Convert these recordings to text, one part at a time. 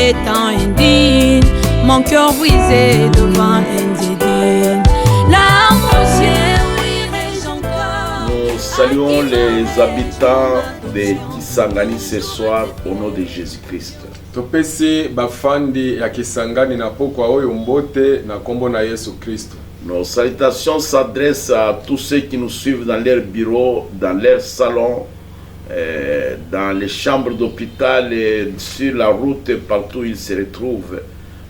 étant indigne, mon cœur brisé devant Nzedine. Larmes aux yeux, oui, rêche encore. Nous saluons les habitants de Kisangani ce soir au nom de Jésus-Christ. Topesi bafandi ya Kisangani na pokwa oyo mbote na kombo na Yesu Kristo. Nos salutations s'adressent à tous ceux qui nous suivent dans leur bureau, dans leur salon, dans les chambres d'hôpital et sur la route partout où ils se retrouvent.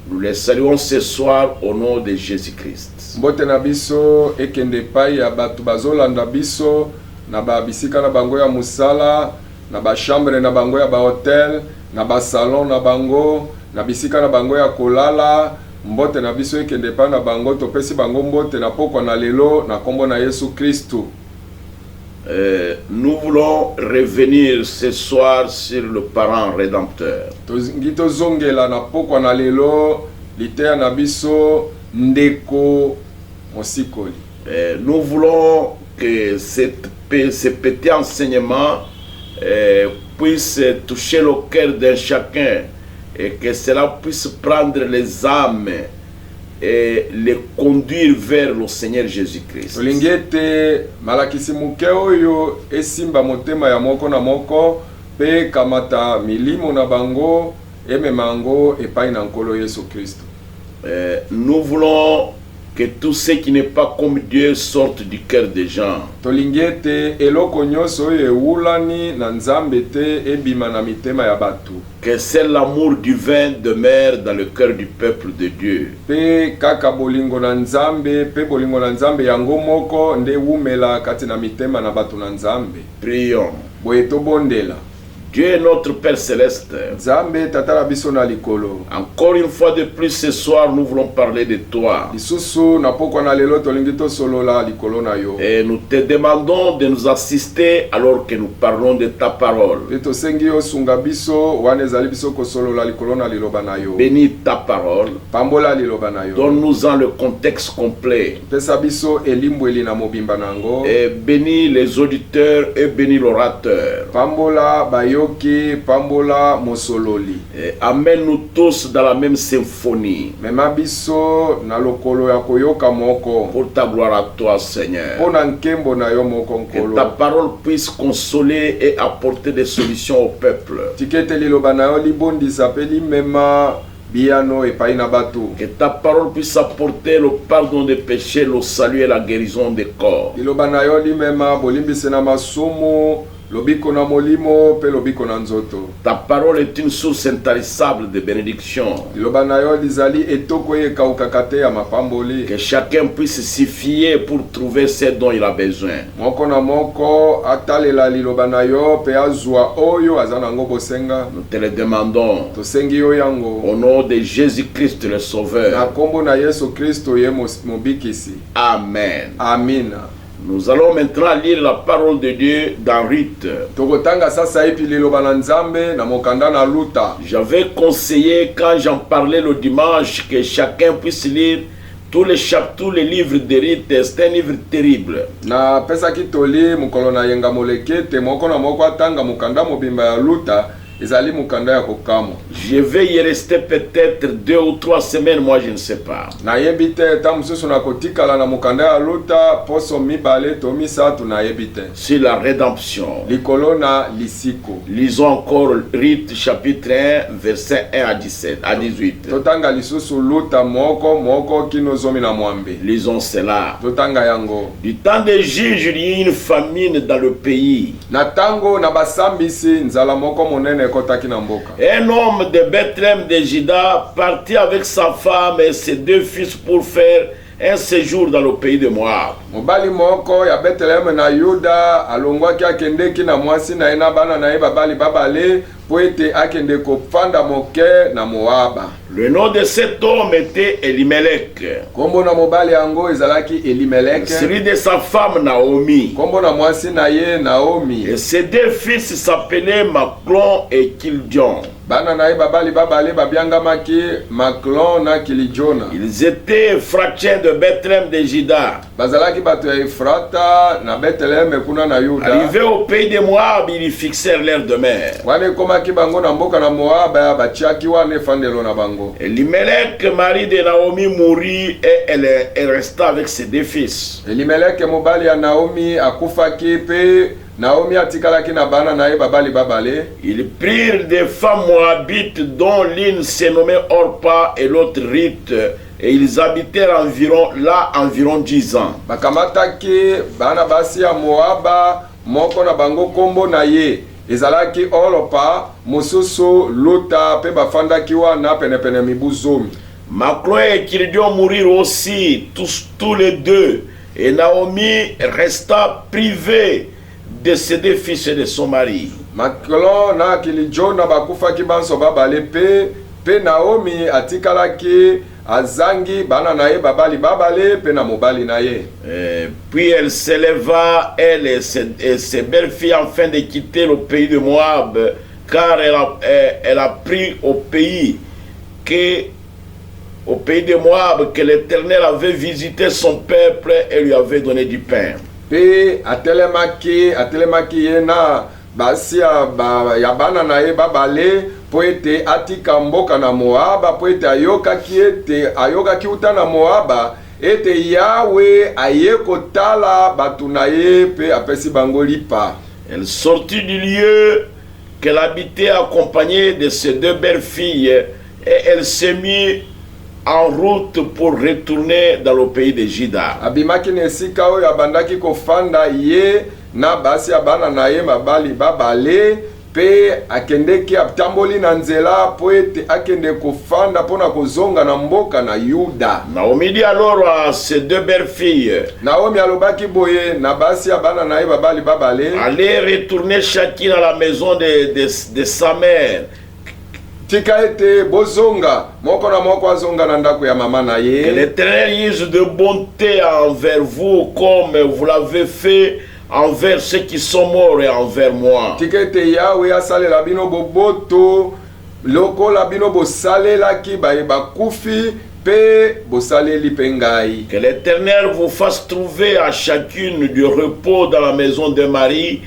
Nous les saluons ce soir au nom de Jésus-Christ. Mbote na biso ekende pai ya batu bazolanda biso na ba bisika na bango ya musala, na ba chambre na bango ya ba hotel, na ba salon na bango, na bisika na bango ya kolala. Mbote na biso ekende pa na bango topesi bango mbote na pokwa na lelo na kombo na Yesu Kristo. Nous voulons revenir ce soir sur le parent rédempteur. Ngito zongela na pokwa na lelo litea na biso ndeko mosikoli. Nous voulons que ce petit enseignement puisse toucher le cœur de chacun et que cela puisse prendre les âmes et les conduire vers le Seigneur Jésus-Christ. Olingete malakisi muke oyo esimba motema ya moko na moko pe kamata milimo na bango ememango epai na nkolo Yesu Kristo. Nous voulons que tout ce qui n'est pas comme Dieu sorte du cœur des gens. Tolingete eloko nyoso oyo ewulani na nzambe te ebima na mitema ya batu. Que c'est l'amour divin demeure dans le cœur du peuple de Dieu. Pe kaka bolingo na nzambe pe bolingo na nzambe yango moko nde wumela kati na mitema na batu na nzambe. Prions. Boye tobondela. Dieu est notre Père Céleste. Nzambe tatala biso na likolo. Encore une fois de plus ce soir, nous voulons parler de toi. Lisusu na pokwa na lelo tolingi tosolola likolo na yo. Et nous te demandons de nous assister alors que nous parlons de ta parole. Pe tosengi yo sunga biso wana ezali biso kosolola likolo na liloba na yo. Bénis ta parole. Pambola liloba na yo. Donne-nous-en le contexte complet. Pesa biso elimbweli na mobimba nango. Et bénis les auditeurs et bénis l'orateur. Pambola bayoki, pambola mosololi. Et amène-nous tous dans la même symphonie. Mema biso na lokolo ya koyoka moko. Pour ta gloire à toi, Seigneur. Pona nkembo na yo moko nkolo. Que ta parole puisse consoler et apporter des solutions au peuple. Tikete liloba na yo libondisa pe limema biano epai na batu. Que ta parole puisse apporter le pardon des péchés, le salut et la guérison des corps. Liloba na yo limema bolimbise na masumu. Lobiko na molimo pe lobiko na nzoto. Ta parole est une source intarissable de bénédiction. Liloba na yo lizali etoko ekauka kate ya mapamboli. Que chacun puisse s'y fier pour trouver ce dont il a besoin. Moko na moko atalela liloba na yo pe azwa oyo azana ngo bosenga. Nous te le demandons. Tosengi yo yango. Au nom de Jésus-Christ le Sauveur. Na kombo na Yesu Kristo ye mobikisi. Amen. Amina. Nous allons maintenant lire la parole de Dieu dans Ruth. J'avais conseillé quand j'en parlais le dimanche que chacun puisse lire tous les livres de Ruth. C'est un livre terrible. Na pesa kitoli mukolo na yenga molekete moko na moko atanga mukanda mobimba ya Luta. Je vais y rester peut-être 2 ou 3 semaines, moi je ne sais pas. Sur la rédemption. Lisons encore Ruth chapitre 1, verset 1 à 18. Lisons cela. Du temps des juges, il y a eu une famine dans le pays. Un homme de Bethléem de Juda partit avec sa femme et ses 2 fils pour faire un séjour dans le pays de Moab. Mobali moko ya Bethléem na Yuda alongwaki akendeki na mwasi na ena bana na ye babali babale po ete akende kopanda moke na Moaba. Le nom de cet homme était Elimelech. Kombo na mobali yango ezalaki Elimelech. Celui de sa femme Naomi. Kombo na mwasi na ye Naomi. Et ses deux fils s'appelaient Maclon et Kildion. Bana na ye babali babale babiangamaki Maclon na Kilijona. Ils étaient fratiens de Bethléem de Juda. Bazalaki bato ya Efrata na Bethléem kuna na Yuda. Arrivés au pays de Moab, ils fixèrent leur demeure. Wane komaki bango na mboka na Moab bachiaki wane fandelo na bango. Elimelech, mari de Naomi, mourut et elle resta avec ses deux fils. Elimelech mobali ya Naomi akufaki pe Naomi atikalaki na bana na ye babali babale. Ils prirent des femmes moabites dont l'une se nommait Orpa et l'autre Ruth, et ils habitèrent environ 10 ans. Bakamataki bana basi ya Moaba moko na bango kombo na ye ezalaki Orpa mosusu Luta pe bafandaki wana penepene mibu zomi. Maclon et Kildion moururent aussi tous les deux, et Naomi resta privée de ses deux fils et de son mari. Maclon na Kilijona bakufaki banso babale pe Naomi atikalaki azangi bana na ye babali babale pe na mobali na ye. Puis elle s'éleva, elle et ses belles filles, afin de quitter le pays de Moab, car elle a pris au pays de Moab que l'Éternel avait visité son peuple et lui avait donné du pain. Pe atelemaki ye na basi ya bana na ye babale po ete atika mboka na Moaba po ete ayokaki uta na Moaba ete Yawe aye kotala batu na ye pe apesi bango lipa. Elle sortit du lieu qu'elle habitait accompagnée de ses deux belles filles, et elle s'est mise en route pour retourner dans le pays de Juda. Abimaki nesika oyo abandaki kofanda ye na basi ya bana na ye mabali babale pe akendeki atamboli na nzela po ete akende kofanda pona kozonga na mboka na Yuda. Naomi dit alors à ses deux belles filles, Naomi alobaki boye na basi ya bana na ye babali babale, allez retourner chacune à la maison de sa mère. Tika ete bozonga moko na moko azonga na ndako ya mama na ye. Que l'Éternel use de bonté envers vous comme vous l'avez fait envers ceux qui sont morts et envers moi. Tika ete Yawe asalela bino boboto lokola bino bosalelaki bakufi pe bosaleli pengai. Que l'Éternel vous fasse trouver à chacune du repos dans la maison de Marie.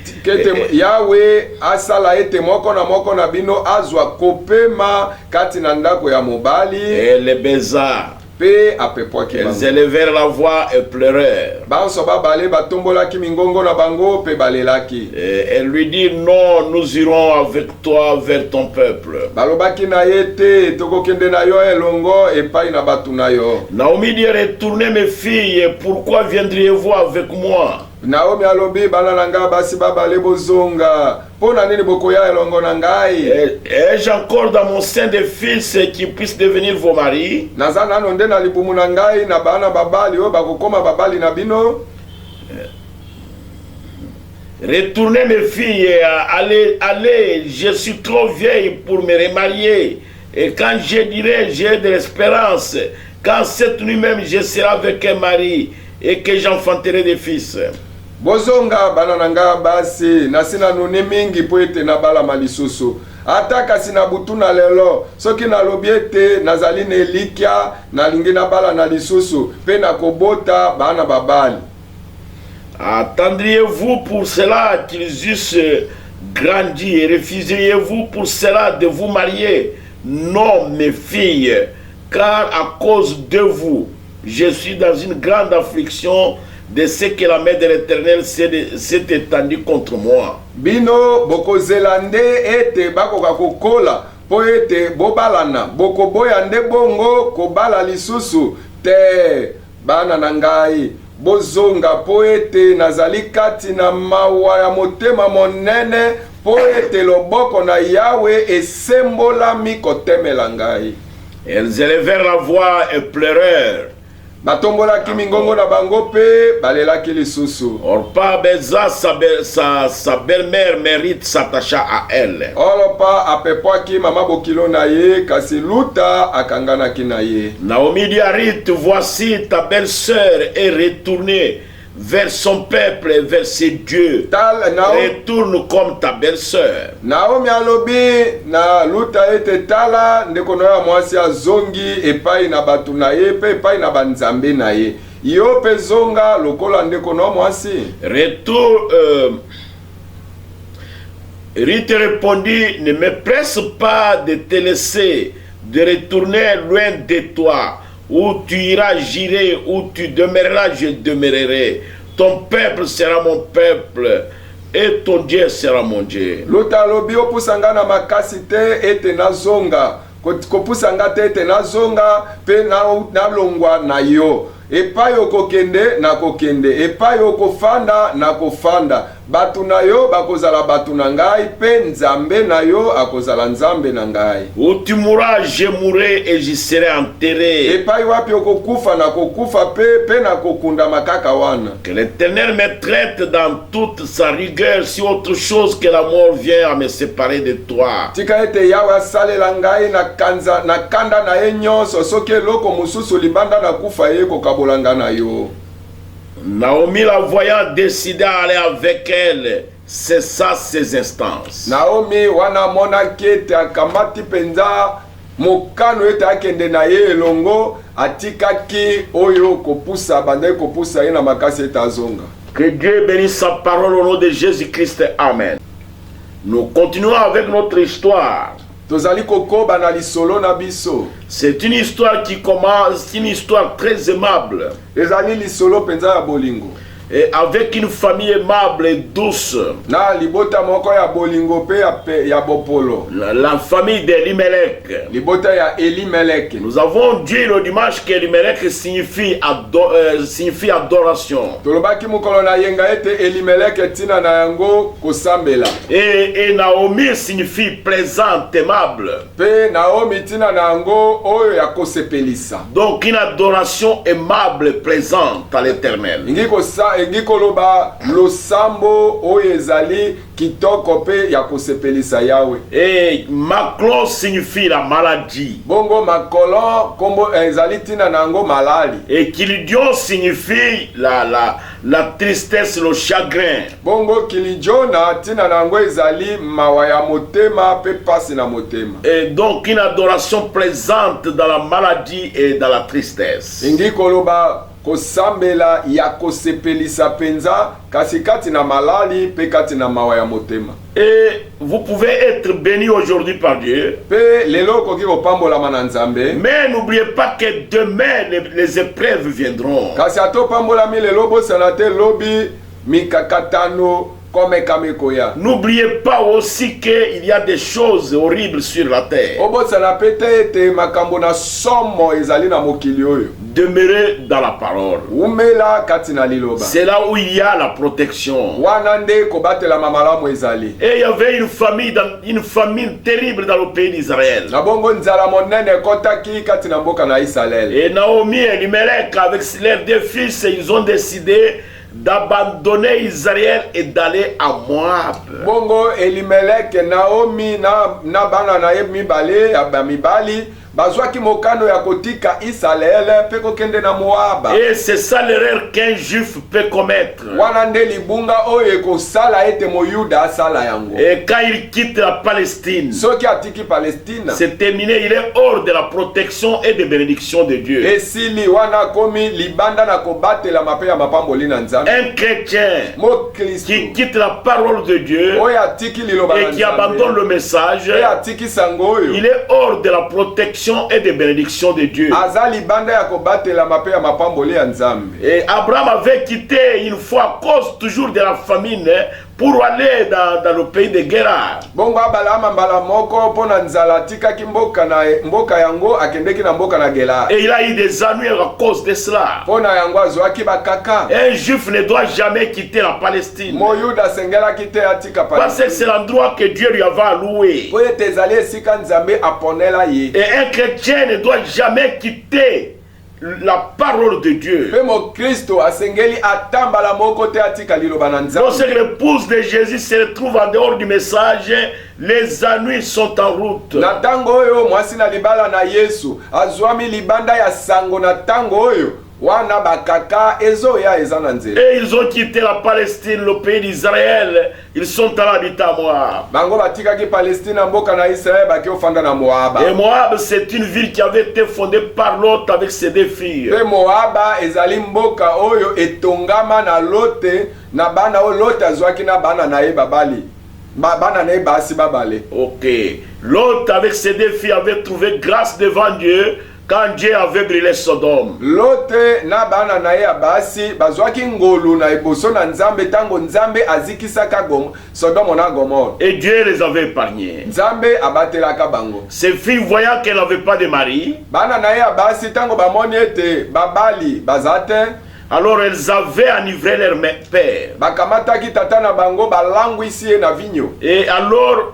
Yawe asala ete moko na bino azwa kopema kati na ndako ya mobali. Et les baisa. Pe apepwaki bango. Elles élevèrent la voix et pleurèrent. Banso babale batombolaki mingongo na bango pe balelaki. Et elle lui dit, non, nous irons avec toi vers ton peuple. Balobaki na yete tokokende na yo elongo epai na batu na yo. Naomi dit, retournez mes filles, pourquoi viendriez-vous avec moi? Naomi alobi bana nanga basi babale bozonga pona nini bokoya elongo na ngai. Ai-je encore dans mon sein des fils qui puissent devenir vos maris? Naza nano nde na libumu na ngai na bana babali o bakokoma babali na bino. Retournez mes filles, allez, je suis trop vieille pour me remarier. Et quand je dirai j'ai de l'espérance, quand cette nuit même je serai avec un mari et que j'enfanterai des fils. Bozonga bana nanga basi nasina nuni mingi po ete na bala malisusu ataka sina butu na lelo soki na lobiete nazali ne likia na lingi na bala na lisusu pe na kobota bana babali. Attendriez-vous pour cela qu'ils eussent grandi et refuseriez-vous pour cela de vous marier? Non, mes filles, car à cause de vous je suis dans une grande affliction de ce que la main de l'Éternel s'est étendue contre moi. Bino bokozelande ete bakoka kokola po ete bobalana bokoboya nde bongo kobala lisusu te bana nangai bozonga po ete nazali kati na mawa ya motema monene po ete loboko na Yawe esembolami kotemela ngai. Elles élevèrent la voix et pleurèrent. batombolaki mingongo na bango pe balelaki lisusu. Orpa beza sa belle-mère mérite s'attacher à elle. Orpa apepwaki mama bokilo na ye kasi luta akanganaki na ye. Naomi dit à Ruth, voici ta belle-sœur est retournée vers son peuple et vers ses dieux. Retourne comme ta belle-sœur. Naomi alobi na luta ete tala ndekono ya mwasi azongi epai na batu na ye pe epai na banzambe na ye. Yo pe zonga lokola ndekono mwasi. Ruth répondit, ne me presse pas de te laisser, de retourner loin de toi. Où tu iras, j'irai, où tu demeureras, je demeurerai. Ton peuple sera mon peuple, et ton Dieu sera mon Dieu. Luta lobi opusanga na makasi te ete na zonga. Kopusanga te ete na zonga pe na longwa na yo. Epai okokende na kokende, epai okofanda na kofanda. Batu na yo bakozala batu na ngai pe nzambe na yo akozala nzambe na ngai. Où tu mourras, je mourrai et j'y serai enterré. Epai wapi okokufa na kokufa pe na kokunda makaka wana. Que l'Éternel me traite dans toute sa rigueur si autre chose que la mort vient à me séparer de toi. Tika ete yawe asalela ngai na kanda na ye nyonso soki eloko mususu libanda na kufa ye kokabolanga na yo. Naomi, la voyant, décida d'aller avec elle, cessa ses instances. Naomi wana mona kete akamati penza mokano ete akende na ye elongo atikaki oyo kopusa bande kopusa ye na makasi ete azonga. Que Dieu bénisse sa parole au nom de Jésus-Christ. Amen. Nous continuons avec notre histoire. C'est une histoire qui commence, une histoire très aimable. Et avec une famille aimable et douce. La famille d'Elimelech. Nous avons dit le dimanche qu'Elimelech signifie adoration. Et Naomi signifie plaisante, aimable. Donc une adoration aimable, plaisante à l'Éternel. Et Maclon signifie la maladie. Et Kilidion signifie la tristesse, le chagrin. Et donc une adoration plaisante dans la maladie et dans la tristesse. Kosambela ya kosepelisa penza kasikati na malali pe kati na mawa ya motema. Et vous pouvez être béni aujourd'hui par Dieu. Pe lelo koki kopambola mananzambe. Mais n'oubliez pas que demain les épreuves viendront. Kasi ato pambola mi lelo bo sanate lobi mikakatano. N'oubliez pas aussi qu'il y a des choses horribles sur la terre. Demeurez dans la parole. C'est là où il y a la protection. Et il y avait une famine terrible dans le pays d'Israël. Et Naomi et Elimelech avec leurs deux fils, ils ont décidé d'abandonner Israël et d'aller à Moab. Bongo Elimelech, Naomi na bana na mibale abamibali bazwaki mokano ya kotika Israël pe kokende na Moab. Et c'est ça l'erreur qu'un juif peut commettre. Wana nde libunga oyo ekosala ete moyuda asala yango. Et quand il quitte la Palestine, soki atiki Palestine, c'est terminé, il est hors de la protection et de bénédiction de Dieu. Et sili wana komi libanda na kobatela mape ya mapamboli na nzambe. Un chrétien qui quitte la parole de Dieu et qui abandonne le message, il est hors de la protection et de bénédiction de Dieu. Et Abraham avait quitté une fois à cause toujours de la famine pour aller dans le pays de Guérard. Et il a eu des ennuis à cause de cela. Un juif ne doit jamais quitter la Palestine, parce que c'est l'endroit que Dieu lui avait alloué. Et un chrétien ne doit jamais quitter la parole de Dieu. Pe mo Kristo asengeli atambala moko te atika liloba na Nzambe. Lorsque l'épouse de Jésus se retrouve en dehors du message, les ennuis sont en route. Na tango oyo mwasi na libala na Yesu azwami libanda ya sango na tango oyo wana bakaka ezoya eza na nzela. Et ils ont quitté la Palestine, le pays d'Israël. Ils sont allés habiter à Moab. Bango batikaki Palestine na mboka na Israël baki ofanda na Moab. Et Moab, c'est une ville qui avait été fondée par Lot avec ses 2 filles. Pe Moab ezali mboka oyo etongama na Lote na bana o Lote azwaki na bana na ye babali. Bana na ye basi babale. Ok. Lot avec ses 2 filles avait trouvé grâce devant Dieu quand Dieu avait brûlé Sodome. Lote na bana na ye basi bazwaki ngolu na eboso na Nzambe tango Nzambe azikisaka Sodome na Gomorrhe. Et Dieu les avait épargnés. Nzambe abatelaka bango. Ces filles, voyant qu'elles n'avaient pas de mari, bana na ye basi tango bamoni ete babali bazate, alors elles avaient enivré leur père. Bakamataki tata na bango balangwisi na vinyo. Et alors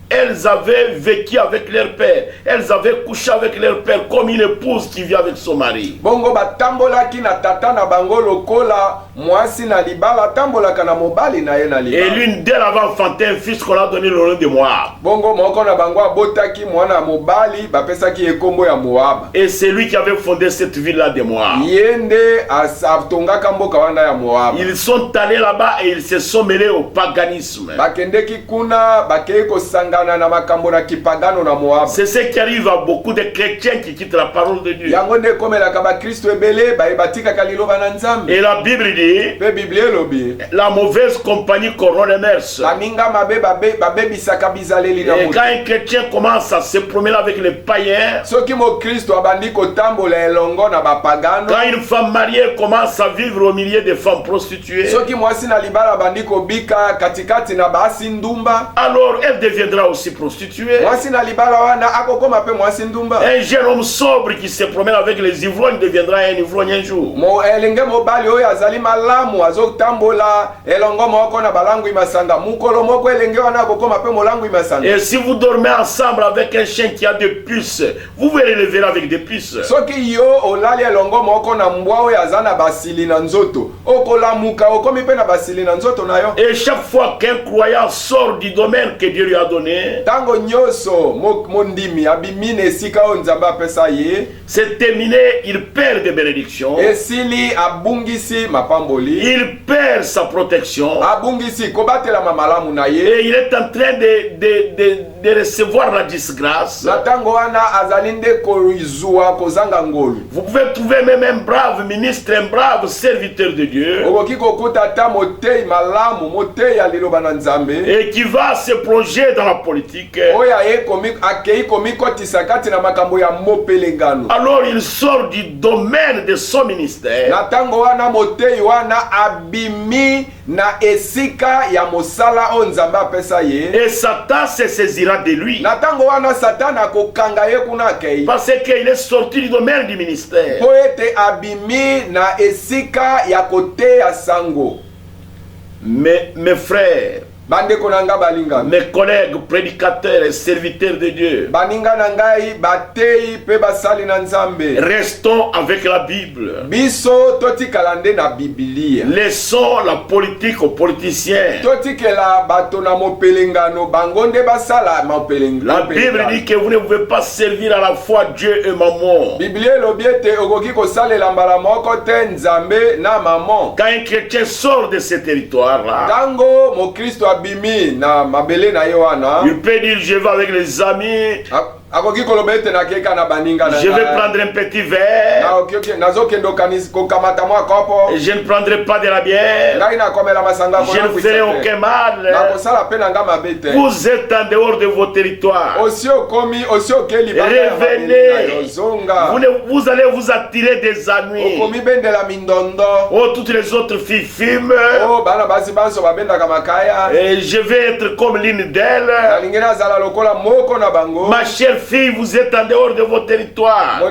elles avaient vécu avec leur père. Elles avaient couché avec leur père comme une épouse qui vit avec son mari. Bongo batambolaki na tata na bango lokola mwasi na libala tambolaka na mobali na ye na libala. Et l'une d'elles avait enfanté un fils qu'on a donné le nom de Moab. Bongo moko na bango abotaki mwana mobali bapesaki ekombo ya Moab. Et c'est lui qui avait fondé cette ville-là de Moab. Yende asatongaka mboka wana ya Moab. Ils sont allés là-bas et ils se sont mêlés au paganisme. Bakendeki kuna bakei kosanga na makambo na kipagano na Moab. C'est ce qui arrive à beaucoup de chrétiens qui quittent la parole de Dieu. Yango nde komelaka ba Kristo ebele batika liloba na Nzambe. Et la Bible dit, pe Bible elobi, la mauvaise compagnie corrompt les mœurs. Baninga mabe babebisaka bizaleli na Et mutu. quand un chrétien commence à se promener avec les païens, soki mo Kristo abandi kotambola elongo na bapagano, quand une femme mariée commence à vivre au milieu des femmes prostituées, soki mwasi na libala abandi kobika katikati na basi ndumba, alors elle deviendra aussi prostituée. mwasi na libala wana akokoma pe mwasi ndumba. Un jeune homme sobre qui se promène avec les ivrognes deviendra un ivrogne un jour. Mo elenge mobali oyo azali malamu azotambola elongo moko na balangu imasanga mukolo moko elenge wana akokoma pe molangu imasanga. Et si vous dormez ensemble avec un chien qui a des puces, vous verrez le verre avec des puces. Soki yo olali elongo moko na mbwa oyo azana basili na nzoto, okolamuka okomi pe na basili na nzoto na yo. Et chaque fois qu'un croyant sort du domaine que Dieu lui a donné, tango nyoso mondimi abimine esika o Nzambe apesa ye, c'est terminé, il perd des bénédictions. esili abungisi mapamboli, Il perd sa protection. abungisi kobatela mamalamu na ye, Et il est en train de recevoir la disgrâce. na tango wana azali nde koizua kozanga ngolu. Vous pouvez trouver même un brave ministre, un brave serviteur de Dieu, Okoki kokuta ata motei malamu motei ya liloba na Nzambe, et qui va se plonger dans la politique. oyo akei komikotisa kati na makambo ya mopelengano. Alors il sort du domaine de son ministère. Na tango wana motei wana abimi na esika ya mosala o Nzambe apesa ye, Et Satan se saisira de lui. na tango wana Satana akokanga ye kuna akei, Parce qu'il est sorti du domaine du ministère. po ete abimi na esika ya koteya sango. Mes frères, Bandeko na nga balinga, mes collègues prédicateurs et serviteurs de Dieu, baninga na ngai batei pe basali na Nzambe, restons avec la Bible. biso totikala nde na Biblia. Laissons la politique aux politiciens. Totikela bato na mopelengano bango nde basala La Bible dit que vous ne pouvez pas servir à la fois Dieu et Mammon. Biblia elobi ete okoki kosalela mbala moko te Nzambe na mamon. Quand un chrétien sort de ce territoire-là, Tango mo Kristo abimi na mabele na ye wana, il peut dire je vais avec les amis, akoki koloba ete nakeka na baninga na je vais prendre un petit verre, nazokendo kokamata mwa kopo, je ne prendrai pas de la bière, ngai nakomela masanga je ne ferai aucun mal. nakosala pe na nga mabe te. Vous êtes en dehors de vos territoires. Osi okeli Revenez. ozonga, Vous allez vous attirer des ennuis. okomi bendela mindondo. Oh, toutes les autres filles fument. Oh, bana basi banso babendaka makaya. Et je vais être comme l'une d'elles. Nalingi nazala lokola moko na bango. Ma chère belle-fille, vous êtes en dehors de votre territoire.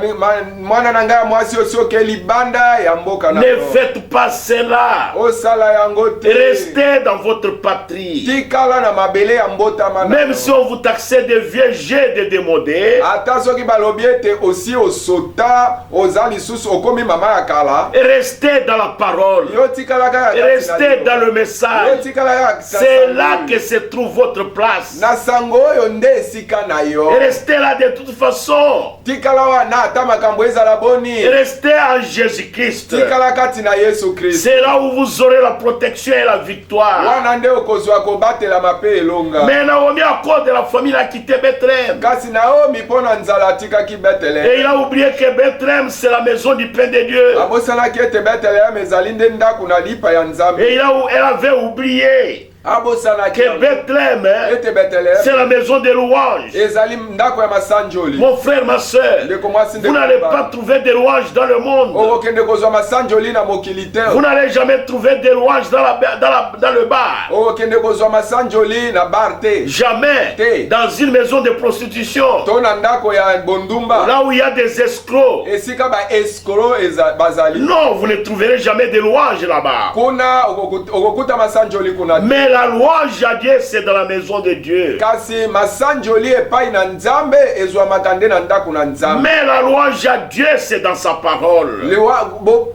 mwana na ngai mwasi osi oke libanda ya mboka na Ne yo. faites pas cela. Osala yango te. Restez dans votre patrie. Tikala na mabele ya mbotama na Même yo. si on vous taxait de vieux jets de démodés, Ata soki balobi ete osi osota oza lisusu okomi mama ya kala. restez dans la parole. Yo tikala kaka kati na Restez liloba. dans le Yo message. tikala kaka C'est sango là oyo. que se trouve votre place. Na sango oyo nde esika na yo. Restez là de toute façon. Tikala wana ata makambo ezala boni. Restez en Jésus-Christ. Tikala kati na Yesu Kristo. C'est là où vous aurez la protection et la victoire. Wana nde okozwa kobatela mape elonga. Mais Naomi, à cause de la famille, a quitté Bethléem. Kasi Naomi mpo na nzala atikaki Et Bethlehem. il a oublié que Bethléem, c'est la maison du pain de Dieu. Abosanaki ete Bethlehem ezali nde ndako na lipa ya Nzambe. Et elle avait oublié Abosanaki que Bethléem, hein, ete Bethlehem c'est la maison des louanges. ezali ndako ya masanjoli. Mon frère, ma soeur, Ndeko mwasi vous ndeko n'allez mobali. pas trouver des louanges dans le monde. Okokende kozwa masanjoli na mokili te. Vous n'allez jamais trouver des louanges dans le bar. Okokende kozwa masanjoli na bar te. Jamais. Te. Dans une maison de prostitution. To na ndako ya bondumba. Là où il y a des escrocs. Esika ba escroc bazali. Non, vous ne trouverez jamais de louanges là-bas. Kuna okokuta masanjoli kuna. Mais la louange à Dieu, c'est dans la maison de Dieu. Kasi masanjoli epai na Nzambe ezwamaka nde na ndako na Nzambe. Mais la louange à Dieu, c'est dans sa parole.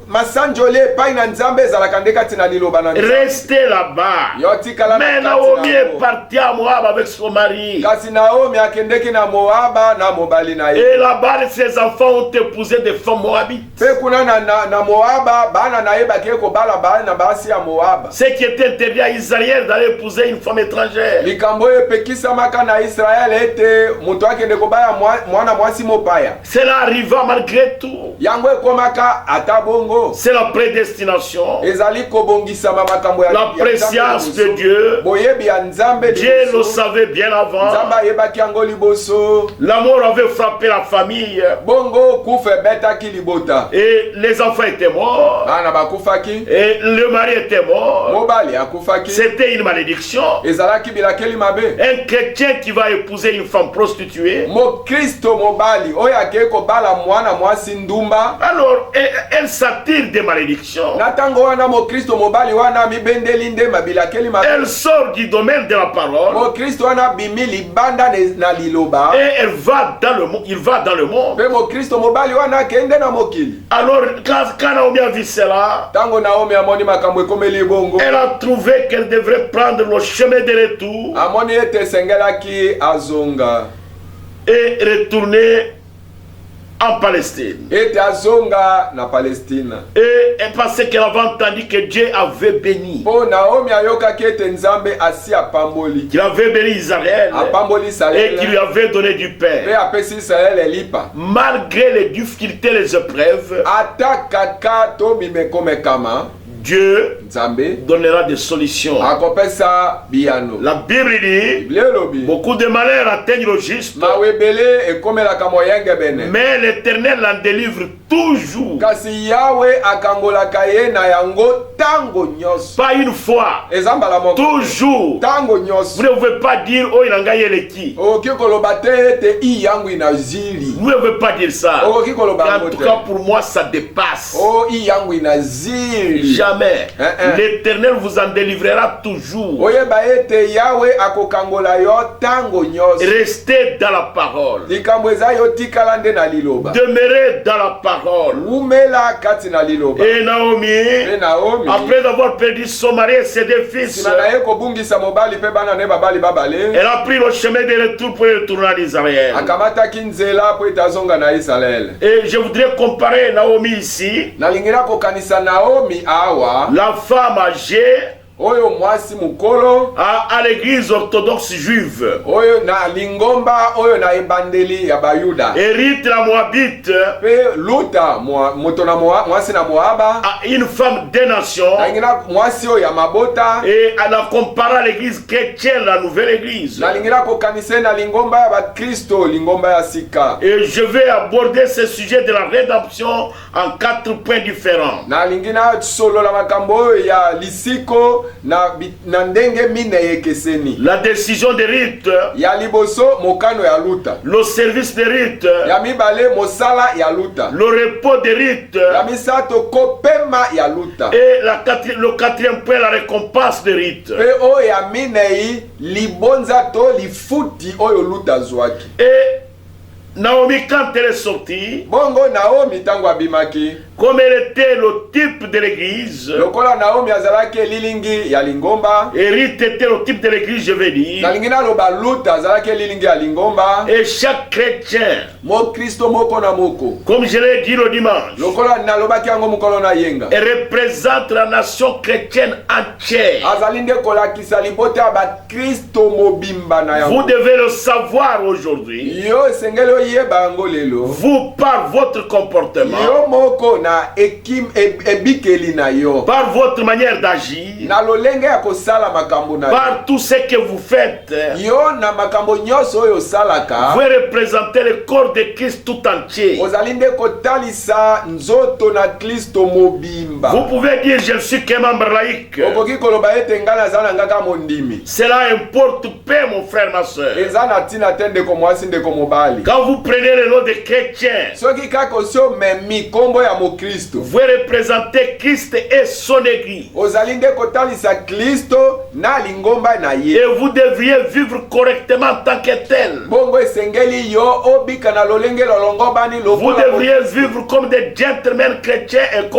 Masanjoli epai na Nzambe ezalaka nde kati na liloba na Nzambe. Restez là-bas. Yo tikala na Mais kati Naomi na est yango. partie à Moab avec son mari. Kasi Naomi akendeki na Moaba na mobali na ye. Et là-bas, ses enfants ont épousé des femmes moabites. Pe kuna na Moaba bana na ye bakeye kobala bana na basi ya Moaba. Ce qui était interdit à Israël d'aller épouser une femme étrangère. Likambo oyo epekisamaka na Israel ete moto akende kobaya mwana mwasi mopaya. Cela arriva malgré tout. Yango ekomaka ata bongo. C'est la prédestination. Ezali kobongisama makambo ya La préscience de Dieu. boyebi ya Nzambe Dieu le savait bien avant. Nzambe ayebaki yango liboso. La mort avait frappé la famille. Bongo kufa ebetaki libota. Et les enfants étaient morts. Bana bakufaki. Et le mari était mort. Mobali akufaki. C'était une malédiction. Ezalaki bilakeli mabe. Un chrétien qui va épouser une femme prostituée. Mo Kristo mobali oyo akeye kobala mwana mwasi ndumba. Alors, elle s'attire des malédictions. Na tango wana mo Kristo mobali wana mibendeli nde mabilakeli mabe. Elle sort du domaine de la parole. Mo Kristo wana bimi libanda na liloba. Et il va dans le monde. Pe mo Kristo mobali wana kende na mokili. Alors, quand Naomi a vu cela, Tango Naomi amoni makambo ekomeli bongo. elle a trouvé qu'elle devrait prendre le chemin de retour Amoni ete sengelaki azonga. et retourner en Palestine. Ete azonga na Palestine. Et parce qu'elle avait entendu que Dieu avait béni. Po Naomi ayokaki ete Nzambe asi apamboli. Qu'il avait béni Israël Apamboli et Israel. qu'il lui avait donné du Pe pain. apesi Israel elipa. Malgré les difficultés, les épreuves, Ata kaka to mimekomekama. Dieu Nzambe donnera des solutions. akopesa biyano. La Bible dit, Biblia elobi beaucoup de malheurs atteignent le juste, mawebele ekomelaka moyenge bene. mais l'Éternel en délivre toujours. Kasi Yawe akangolaka ye na yango tango nyonso. Pas une fois, Eza mbala moko. toujours. Tango Vous nyonso. ne pouvez pas dire, oh, il a gagné les qui. Okoki koloba te ete i yangu inazili. Vous ne pouvez pas dire ça. Okoki koloba En yango tout te. cas, pour moi, ça dépasse. O i yangu inazili. Jamais. Hein. L'Éternel vous en délivrera toujours. Oyeba ete Yawe akokangola yo tango nyonso. Restez dans la parole. Likambo eza yo tikala nde na liloba. Demeurez dans la parole. Umela kati na liloba. Et Naomi, Pe Naomi après avoir perdu son mari et ses deux fils, sima na ye kobungisa mobali pe bana ne babali babale. elle a pris le chemin de retour pour retourner en Israël. Akamataki nzela po ete azonga na Israel. Et je voudrais comparer Naomi ici, Nalingira kokanisa Naomi awa la femme âgée, oyo mwasi mukolo à l'église orthodoxe juive. oyo na lingomba oyo na ebandeli ya bayuda. Hérite la Moabite, Pe luta moto na mwasi na Moaba. à une femme des nations, Nalingira mwasi oyo ya mabota. et à la comparer à l'église chrétienne, la nouvelle église. Nalingira kokanisa na lingomba ya bakristo lingomba ya sika. Et je vais aborder ce sujet de la rédemption en 4 points différents. Nalingina solo la makambo oyo ya lisiko na ndenge mine yekeseni. La décision des rites, ya liboso mokano ya luta, le service des rites, ya mibale mosala ya luta, le repos des rites, ya misato kopema ya luta, et le quatrième point, la récompense des rites. pe o ya minei libonza to lifuti oyo luta zwaki. Et Naomi, quand elle est sortie, bongo Naomi tango abimaki, comme elle était le type de l'église, lokola Naomi azalaki lilingi ya lingomba, et Ruth était le type de l'église, je vais dire, na lingina loba luta azalaki lilingi ya lingomba, et chaque chrétien, mo Kristo moko na moko, comme je l'ai dit le dimanche, lokola nalobaki yango mokolo na yenga, elle représente la nation chrétienne entière. azalinde kolakisa libota ba Kristo mobimba na yango. Vous devez le savoir aujourd'hui. Yo sengelo yeba yango lelo. Vous, par votre comportement, Yo moko na ebikeli na yo, par votre manière d'agir, na lolenge ya kosala makambo na yo, par tout ce que vous faites, yo na makambo nyonso oyo salaka, vous représentez le corps de Christ tout entier. ozalinde kotalisa nzoto na Kristo mobimba. Vous pouvez dire je suis qu'un membre laïque. Okoki koloba ete ngana zana ngaka mondimi. Cela importe peu, mon frère, ma soeur. Eza na tina tende ko mwasi ndeko mobali. Quand vous prenez le nom de chrétien, Soki kaka osio memi kombo ya mo Kristo, vous représentez Christ et son église. ozalinde kotalisa Kristo na lingomba na ye. Et vous devriez vivre correctement en tant que tel. Bongo esengeli yo obika na lolenge lolongo bani Vous lokola. devriez vivre comme des gentlemen chrétiens et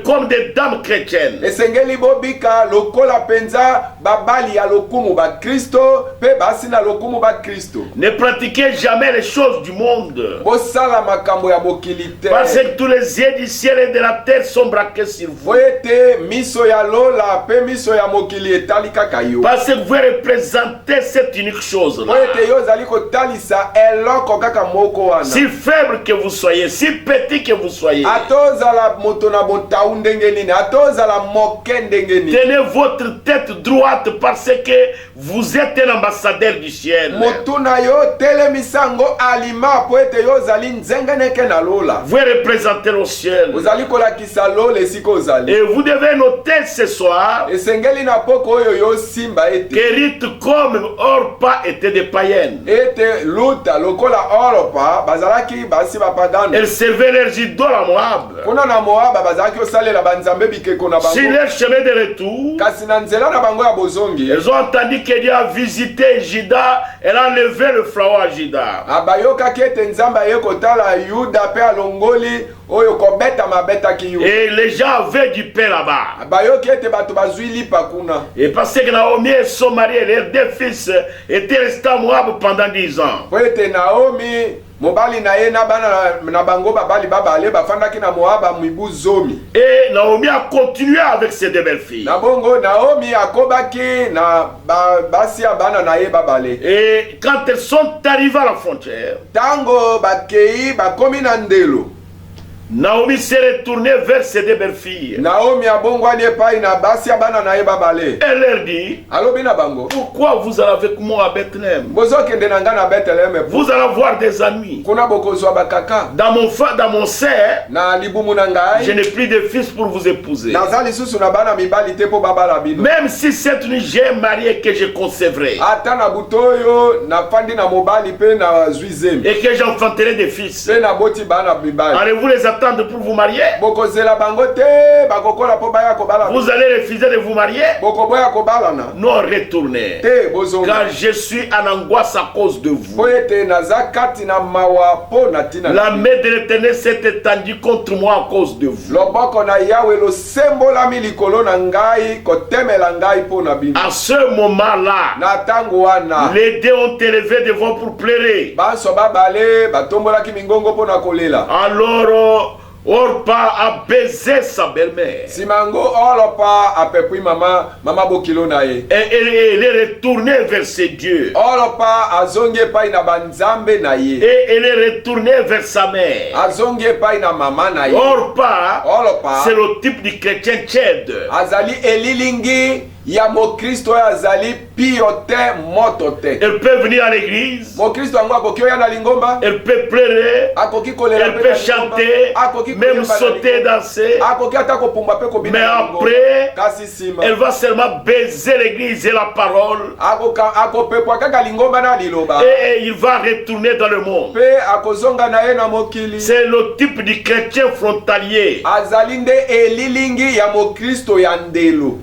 comme des dames chrétiennes. Esengeli bobika lokola penza babali ya lokumu ba Kristo pe basi na lokumu ba Kristo. Ne pratiquez jamais les choses du monde. Bosala makambo ya bokilite. Parce que tous les yeux du ciel et de la terre sont braqués sur vous. Boyete miso ya lola pe miso ya mokili etali kaka yo. Parce que vous représentez cette unique chose-là. Boyete yo zali kotalisa eloko kaka moko wana. Si faible que vous soyez, si petit que vous soyez, Atozala moto na botau ndenge nini, atozala moke ndenge nini. tenez votre tête droite parce que vous êtes un ambassadeur du ciel. Motuna yo telemisango alima po ete yo zali nzengeneke na lola. Vous représentez le ciel. Ozali kolakisa lola esika ozali. Et vous devez noter ce soir Esengeli na poko oyo yo simba ete. que rites comme Orpa étaient des païennes. Ete luta lokola Oropa bazalaki basi bapagano. Elles servaient leurs idoles à Moab. Kuna na Moaba bazalaki osalela banzambe bikeko na Sur bango. leur chemin de retour, Kasi na nzela na bango ya bozongi. elles ont entendu que Dieu a visité Juda. Elle a enlevé le flambeau à Juda. Abayokaki ete nzambe aye kotala Yuda pe alongoli oyo kobeta mabetaki yo. Et les gens avaient du pain là-bas. Abayoki ete bato bazwi lipa kuna. Et parce que Naomi et son mari et leurs deux fils étaient restés à Moab pendant 10 ans. Po ete Naomi mobali na ye na bana na bango babali babale bafandaki na Moaba mibu zomi. Et Naomi a continué avec ses deux belles filles. Na bongo Naomi akobaki na basi ya bana na ye babale. Et quand elles sont arrivées à la frontière, Tango bakei bakomi na ndelo, Naomi s'est retournée vers ses deux belles filles. Naomi abongwani epai na basi ya bana na ye babale. Elle leur dit, Alobi na bango, pourquoi vous allez avec moi à Bethléem? bozokende na nga na Bethlehem. Vous allez avoir des amis. Kuna bokozwa bakaka. Dans mon sein, Na libumu na je ngai. n'ai plus de fils pour vous épouser. Naza lisusu na bana mibali te po babala bino. Même si c'est une jeune mariée que je concevrai Ata na butoyo na fandi na mobali pe na zwizemi. et que j'enfanterai des fils, Pe na boti bana mibali. allez-vous les attendre pour vous marier? Bokozela bango te bakokola po baya kobala. Vous allez refuser de vous marier? Bokoboya kobala na. Non, retournez. Te bozonga. Car je suis en angoisse à cause de vous. Po ete naza kati na mawa po na tina. La main de l'Éternel s'est étendue contre moi à cause de vous. Loboko na Yahweh lo sembolami likolo na ngai kotemela ngai po na bino. À ce moment-là, Na tango wana. les deux ont élevé devant pour pleurer. Banso babale batombolaki mingongo po na kolela. Alors, Orpa a baisé sa belle-mère. Simango olopa apepui mama bokilo na ye. Et elle est retournée vers ses dieux. Olopa azongi epai na banzambe na ye. Et elle est retournée vers sa mère. Azongi epai na mama na ye. Orpa, Olopa c'est le type du chrétien tiède. azali elilingi ya mokristo oyo azali pio te moto te. Elle peut venir à l'église. Mokristo yango akoki oya na lingomba, Elle peut pleurer. akoki kolela Elle mpe peut na lingomba, chanter. akoki Même koyemba na sauter, lingomba, danser. akoki ata kopumba mpe kobina Mais na lingomba. après, Kasi nsima elle va seulement baiser l'église et la parole. akopepwa kaka lingomba na liloba, Et il va retourner dans le monde. mpe akozonga na ye na mokili. C'est le type du chrétien frontalier. azali nde elilingi ya mokristo ya ndelo.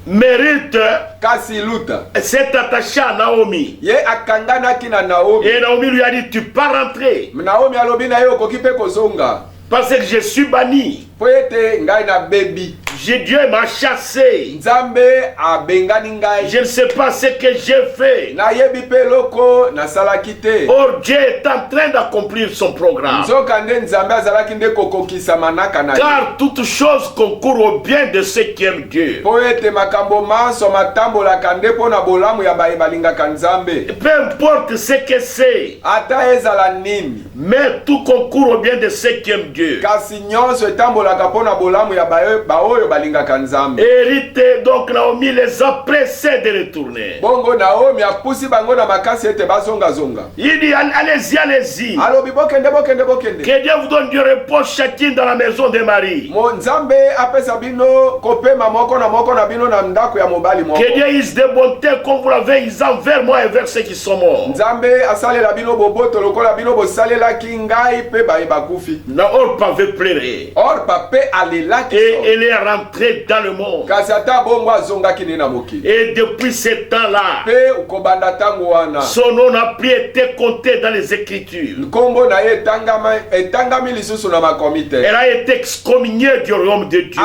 Mérite Kasi luta s'est attaché à Naomi. ye akanganaki na Naomi. Et Naomi lui a dit, tu peux rentrer. Naomi alobi na ye okoki mpe kozonga Parce que je suis banni. po ete ngai na bebi. Dieu m'a chassé. Nzambe abengani ngai. Je ne sais pas ce que j'ai fait. nayebi mpe eloko nasalaki te. Or Dieu est en train d'accomplir son programme. nzoka nde Nzambe azalaki nde kokokisa manaka na ye. Car toute chose concourt au bien de ceux qui aiment Dieu. po ete makambo manso matambolaka nde mpo na bolamu ya baye balingaka Nzambe. Peu importe ce que c'est, ata ezala nini, mais tout concourt au bien de ceux qui aiment Dieu. kasi nyonso etambolaka mpo na bolamu ya baoyo balingaka Nzambe. Hérité, donc Naomi les a pressés de retourner. bongo Naomi apusi bango na makasi ete bazongazonga. Il dit, allez-y, allez-y. alobi bokende bokende bokende. Que Dieu vous donne du repos chacune dans la maison de Marie. mo Nzambe apesa bino kopema moko na bino na ndako ya mobali moko. Que Dieu use de bonté comme vous l'avez usé envers moi et vers ceux qui sont morts. Nzambe asalela bino boboto lokola bino bosalelaki ngai pe baye bakufi. Orpa avait pleuré. Orpa pe alelaki Et so. elle est rentrée dans le monde. kasi ata bongo azongaki ne na mokili. Et depuis ce temps-là, pe ukobanda tango wana son nom n'a plus été compté dans les Écritures. nkombo na ye etangami lisusu na makomi te. Elle a été excommuniée du royaume de Dieu.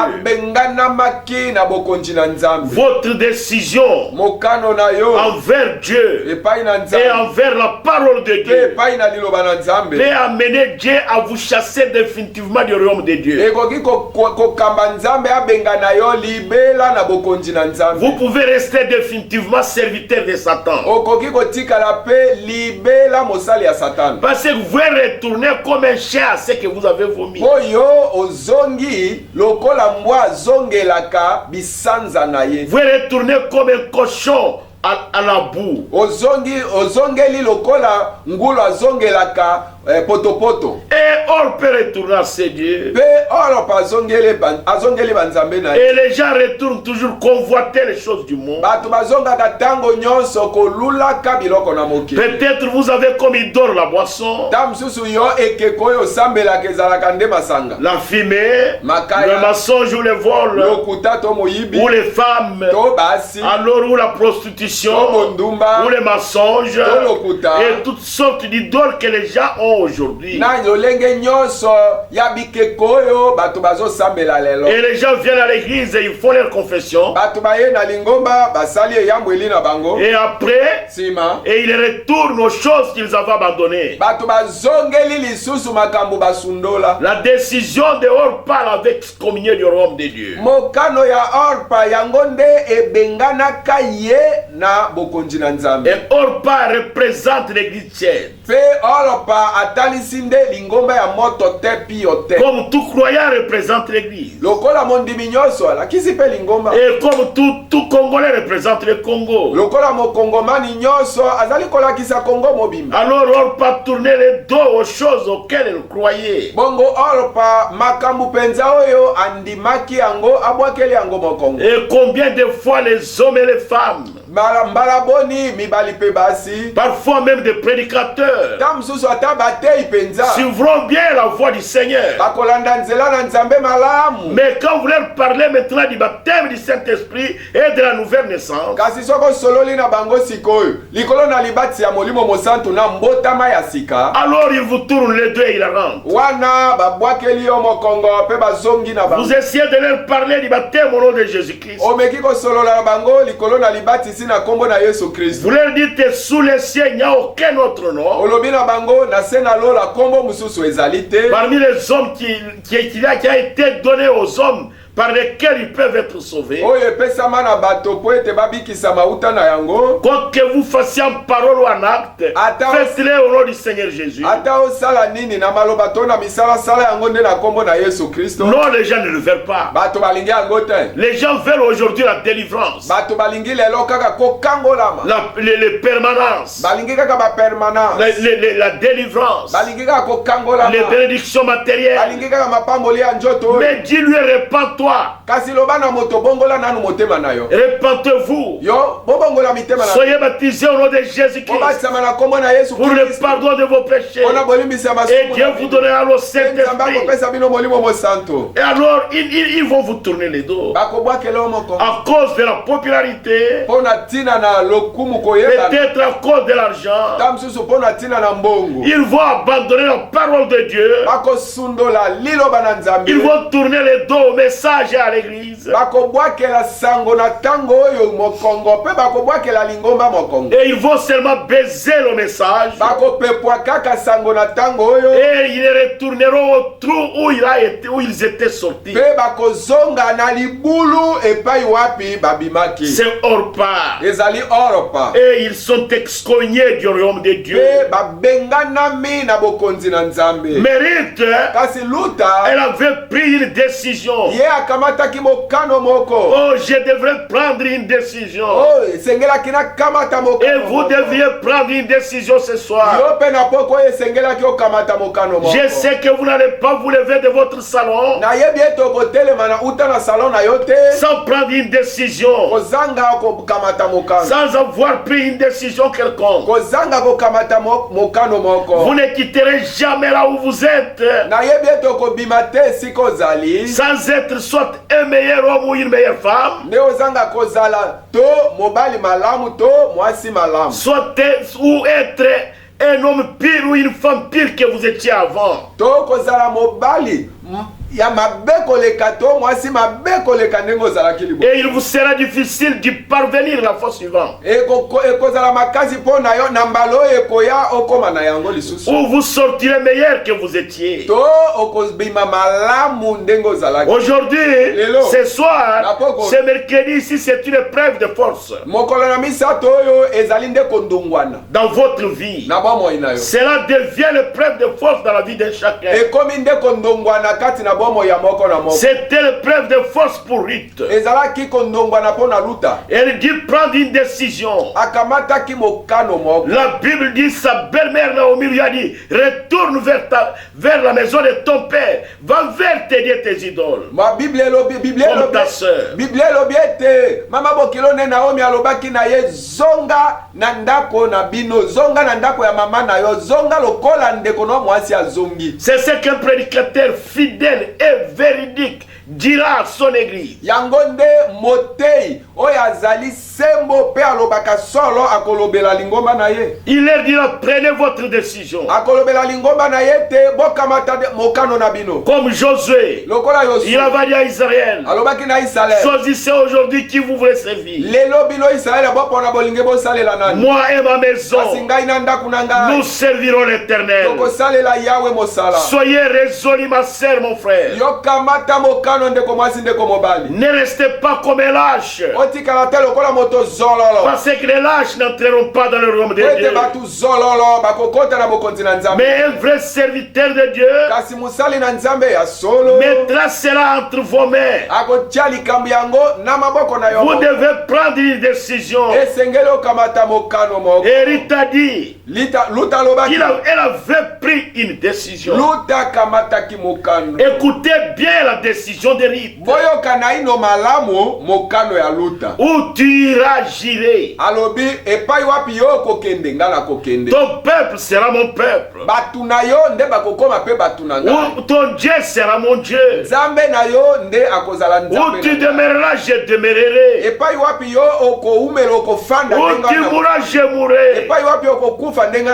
abenganamaki na bokonzi na Nzambe. Votre décision mokano na yo envers Dieu epai na et Nzambe envers la parole de pe Dieu epai na liloba na Nzambe peut amener Dieu à vous chasser définitivement du royaume de Dieu. ekoki kokamba Nzambe abengana yo libela na bokonzi na Nzambe. Vous pouvez rester définitivement serviteur de Satan. okoki kotikala pe libela mosali ya Satana. Parce que vous pouvez retourner comme un chien à ce que vous avez vomi. oyo ozongi lokola mbwa azongelaka bisanza na ye. Vous pouvez retourner comme un cochon à la boue. ozongeli lokola ngulu azongelaka potopoto. Et on peut retourner à ses dieux. pe olopa azongeli banzambe na ye. Et les gens retournent toujours convoiter les choses du monde. bato bazongaka tango nyonso kolulaka biloko na mokili. Peut-être vous avez comme idole la boisson, ta mosusu yo ekeko oyo osambelaka ezalaka nde masanga. la fumée, Makaya. le mensonge ou le vol, lokuta to moyibi ou les femmes, to basi alors ou la prostitution, to mondumba ou les mensonges, to lokuta et toutes sortes d'idoles que les gens ont aujourd'hui. na lolenge nyonso ya bikeko oyo bato bazosambela lelo. Et les gens viennent à l'église et ils font leur confession. bato baye na lingomba basali eyambweli na bango. Et après, nsima et ils retournent aux choses qu'ils avaient abandonnées. bato bazongeli lisusu makambo basundola. La décision de Orpa l'avait excommunié du royaume de Dieu. mokano ya Orpa yango nde ebenganaka ye na bokonzi na Nzambe. Et Orpa représente l'église tienne. pe Orpa atalisi nde lingomba ya moto te pio te. Comme tout croyant représente l'église. lokola mondimi nyonso alakisi pe lingomba. Et comme tout Congolais représente le Congo. lokola mokongomani nyonso azali kolakisa Kongo mobimba. Alors Orpa tournait le dos aux choses auxquelles elle croyait. bongo Orpa makambo penza oyo andimaki yango abwakeli yango mokongo. Et combien de fois les hommes et les femmes, mbala boni mibali pe basi parfois même des prédicateurs, ta mosusu ata batei penza suivront bien la voix du Seigneur. bakolanda nzela na Nzambe malamu. Mais quand vous leur parlez maintenant du baptême du Saint-Esprit et de la nouvelle naissance, kasi soko sololi na bango sikoyo likolo na libati ya molimo mosantu na mbotama ya sika, alors ils vous tournent les deux et ils rentrent. wana babwakeli yo mokongo pe bazongi na bango. Vous essayez de leur parler du baptême au nom de Jésus-Christ. omeki kosolola na bango likolo na libati si na kombo na Yesu Kristo. Vous leur dites sous les cieux, il n'y a aucun autre nom. olobi na bango na se na lola kombo mosusu ezali te Parmi les hommes qui a été donné aux hommes par lesquels ils peuvent être sauvés. oyo epesama na bato po ete babikisa mauta na yango. Quoi que vous fassiez en parole ou en acte, faites-le au nom du Seigneur Jésus. Ata osala nini na maloba to na misala sala yango nde na kombo na Yesu Kristo. Non, les gens ne le veulent pas. Bato balingi yango te. Les gens veulent aujourd'hui la délivrance. Bato balingi lelo kaka kokangolama. Les permanences. Balingi kaka ba permanence. La délivrance. Balingi kaka kokangolama. Les bénédictions matérielles. Balingi kaka mapamboli ya njoto. Mais dis-lui, répands-toi. Kasi loba na moto bongola nanu motema na yo. Répentez-vous. Yo bobongola mitema na. Soyez baptisés au nom de Jésus-Christ pour le pardon de vos péchés. Et Dieu vous donnera le Saint-Esprit. Et alors, ils vont vous tourner les dos. À cause de la popularité, peut-être à cause de l'argent, ils vont abandonner la parole de Dieu. Ils vont tourner les dos au message et à l'église. Et ils vont seulement baiser le message. Et ils retourneront au trou où ils étaient sortis. C'est hors part. Et ils sont excommuniés du royaume de Dieu. Mérite, elle avait pris une décision. Oh, je devrais prendre une décision. Et vous deviez prendre une décision ce soir. Je sais que vous n'allez pas vous lever de votre salon sans prendre une décision, sans avoir pris une décision quelconque. Vous ne quitterez jamais là où vous êtes sans être soit un meilleur homme ou une meilleure femme, soit ou être un homme pire ou une femme pire que vous étiez avant. Et il vous sera difficile d'y parvenir la fois suivante. Où vous sortirez meilleur que vous étiez. Aujourd'hui, ce soir, ce mercredi ici, c'est une épreuve de force. Dans votre vie, cela devient l'épreuve de force dans la vie de chacun. C'était l'épreuve de force pour Ruth. Elle dit prendre une décision. La Bible dit, sa belle-mère Naomi lui a dit, retourne vers la maison de ton père, va vers tes idoles. Comme ta soeur. C'est ce qu'un prédicateur fidèle et véridique dira à son église. Il leur dira, prenez votre décision. Comme Josué, il avait dit à Israël, choisissez aujourd'hui qui vous voulez servir. Moi et ma maison, nous servirons l'Éternel. Soyez résolus, ma sœur, mon frère. Ne restez pas comme un lâche. Parce que les lâches n'entreront pas dans le royaume de Dieu. Mais un vrai serviteur de Dieu mettra cela entre vos mains. Vous devez prendre une décision. Et Ruth a dit, elle avait pris une décision. Écoutez bien la décision de Ruth. Où tu iras, j'irai. Ton peuple sera mon peuple. Où ton Dieu sera mon Dieu. Où tu demeureras, je demeurerai. Où tu mourras, je mourrai.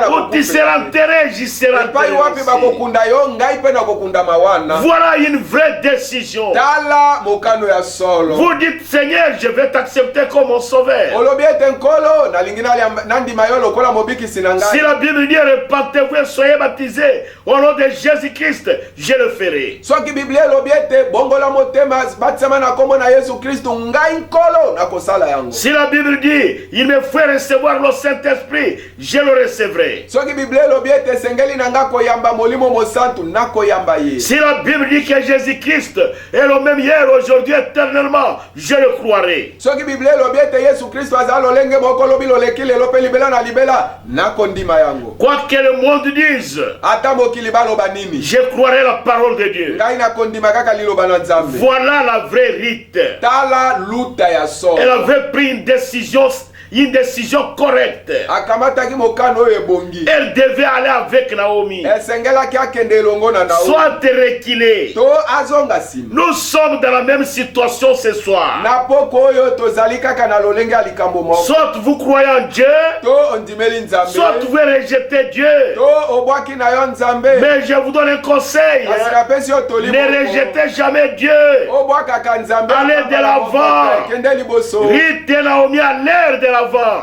Où tu seras enterré, j'y serai epai wapi bakokunda yo ngai pe nakokunda mawana. Voilà une vraie décision. Tala mokano ya solo. Vous dites, Seigneur, je vais t'accepter comme mon sauveur. Olobi ete nkolo nalingi nandima yo lokola mobikisi na ngai. Si la Bible dit repentez-vous et soyez baptisés au nom de Jésus-Christ, je le ferai. Soki Biblia elobi ete bongola motema batisama na kombo na Yesu Kristo ngai nkolo nakosala yango. Si la Bible dit il me faut recevoir le Saint-Esprit, je le recevrai. Soki Biblia elobi ete sengeli na nga koyamba molimo mosantu nakoyamba ye. Si la Bible dit que Jésus-Christ est le même hier, aujourd'hui, éternellement, je le croirai. Soki Biblia elobi ete Yesu Kristo azala lolenge moko lobi loleki lelo pe libela na libela nakondima yango. Quoi que le monde dise, ata mokili baloba nini, je croirai la parole de Dieu. ngai nakondima kaka liloba na Nzambe. Voilà la vraie rite. Tala luta ya solo. Elle avait pris une décision correcte. Akamataki mokano oyo ebongi. Elle devait aller avec Naomi. Esengelaki akende elongo na Naomi. Soit reculée. To azonga nsima. Nous sommes dans la même situation ce soir. Na poko oyo tozali kaka na lolenge ya likambo moko. Soit vous croyez en Dieu, To ondimeli Nzambe. soit vous rejetez Dieu. To obwaki na yo Nzambe. Mais je vous donne un conseil. Kasi napesi yo toli Ne moko. rejetez jamais Dieu. Obwakaka Nzambe. Allez de l'avant. Kende liboso. Rite et Naomi allèrent de l'avant.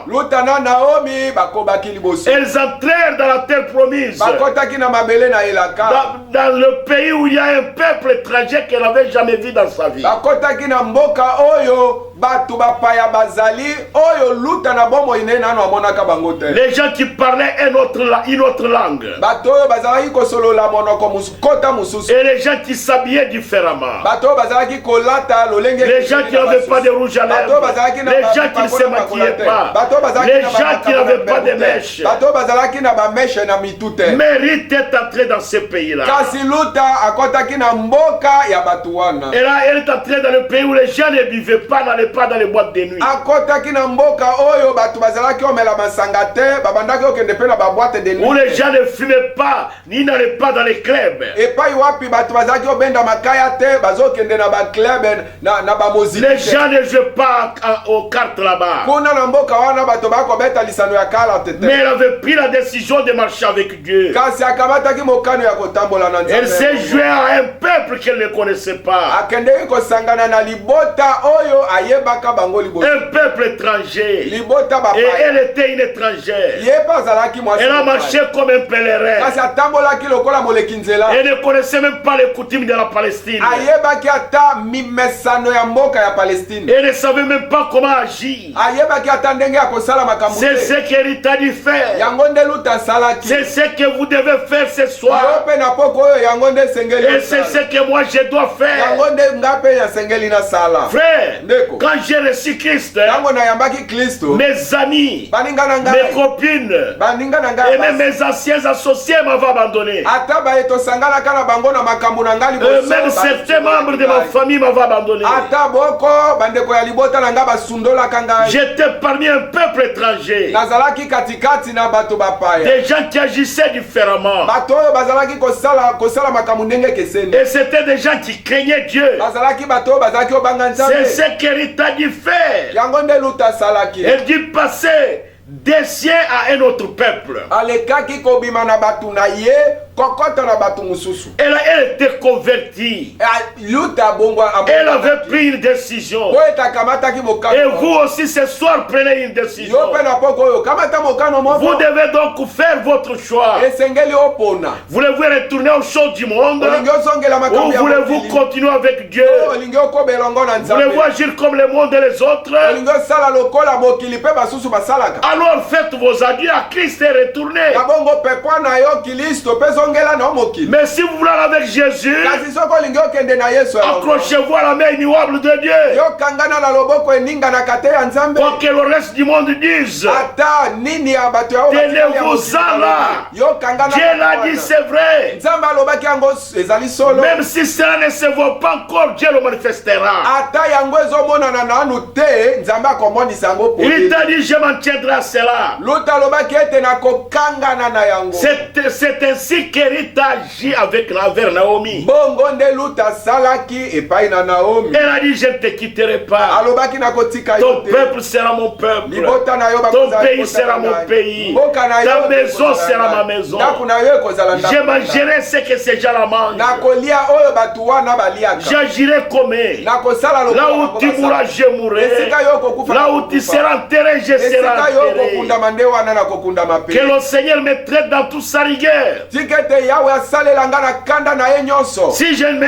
Luta na Naomi bakobaki liboso. Elles entrèrent dans la terre promise. Bakotaki na mabele na elaka. Dans le pays où il y a un peuple étranger qu'elle n'avait jamais vu dans sa vie. Bakotaki na mboka oyo batu bapaya bazali oyo luta na bomo ine nano amonaka bango te. Les gens qui parlaient une autre langue. Bato oyo bazalaki kosolola monoko kota mususu. Et les gens qui s'habillaient différemment. Bato oyo bazalaki kolata lolenge. Les gens qui n'avaient pas de rouge à lèvres. Les gens qui ne se maquillaient pas. Les gens qui n'avaient pas de mèches. Bato bazalaki na ba mèche na mitute. Mérite est entré dans ce pays-là. Kasi luta akotaki na mboka ya batu wana. Et là, elle est entrée dans le pays où les gens ne buvaient pas, n'allaient pas dans les boîtes de nuit. Akotaki na mboka oyo batu bazalaki omela masanga te, babandaki okende pe na ba boîte de nuit. Où les gens ne fumaient pas, ni n'allaient pas dans les clubs. Et pas wapi batu bazalaki obenda makaya te, bazokende na ba club na ba moziki. Les gens ne jouaient pas aux cartes là-bas. Kuna na mboka wana batu bakobeta lisano ya kala tete. Mais elle avait pris la décision de marcher avec Dieu. Kasi akamataki mokano ya kotambola na Nzambe. Elle s'est jouée à un peuple qu'elle ne connaissait pas. Akendeki kosangana na libota oyo ayebaka bango liboso. Un peuple étranger. Libota bapa. Et elle était une étrangère. Yeba zalaki mwasi. Elle a marché comme un pèlerin. Kasi atambolaki lokola moleki nzela. Elle ne connaissait même pas les coutumes de la Palestine. Ayebaki ata mimesano ya mboka ya Palestine. Elle ne savait même pas comment agir. Ayebaki ata ndenge ya kosala makambo. C'est ce qu'elle t'a dit faire. Yango nde luta salaki. C'est ce que vous devez faire ce soir. Yope na poko oyo yango nde sengeli. Et c'est ce que moi je dois faire. Yango nde ngape ya sengeli na sala. Frère, Ndeko. quand j'ai reçu Christ, yango na yambaki Kristo. mes amis, Baninga na ngai. mes copines, Baninga na ngai. et même mes anciens associés m'avaient abandonné. Ata baeto sangala kana bango na makambo na ngali boso. Même certains membres de ma famille m'avaient abandonné. Ata boko bandeko ya libota na nga basundola kanga. J'étais parmi un peuple étranger. Nazalaki katikati na bato bapaya. Des gens qui agissaient différemment. Bato oyo bazalaki kosala makambo ndenge keseni. Et c'était des gens qui craignaient Dieu. Bazalaki bato oyo bazalaki obanga Nzambe. C'est ce qu'elle t'a dit faire. Yango nde luta salaki. Elle dit passer des siens à un autre peuple. Alekaki kobima na batu na ye kokota na batu mususu. Elle était convertie. Luta bongo. Elle avait pris une décision. Et vous aussi ce soir prenez une décision. Vous devez donc faire votre choix. Voulez-vous retourner aux choses du monde ou voulez-vous continuer avec Dieu? Voulez-vous agir comme le monde et les autres? Alors faites vos adieux à Christ et retournez. Mais si vous voulez aller avec Jésus, accrochez-vous à la main immuable de Dieu. Quoi que le reste du monde dise, tenez-vous-en là. Dieu l'a dit, c'est vrai. Même si cela ne se voit pas encore, Dieu le manifestera. Il t'a dit, je m'en tiendrai à cela. C'est ainsi Rita agit avec Naomi. Bongo nde luta salaki epai na Naomi. Elle a dit, je ne te quitterai pas. Alobaki na kotika Ton yote. peuple sera mon peuple. Libota na yo Ton bakozala pays libota sera na mon ngai. pays. Mboka na yo Ta maison ekozala sera ngai. ma maison. Ndako na yo ekozala ndako Je na ngai. mangerai ce que ces gens-là mangent. Nakolia oyo batu wana baliaka. J'agirai comme eux. Nakosala Là où tu mourras, je mourrai. Esika yo kokufa. Là où tu seras enterré, je serai Esika yo enterré. kokundama nde wana nakokundama pe. Que le Seigneur me traite dans toute sa rigueur. Tikete yawe asalela nga na kanda na ye nyonso. Si je ne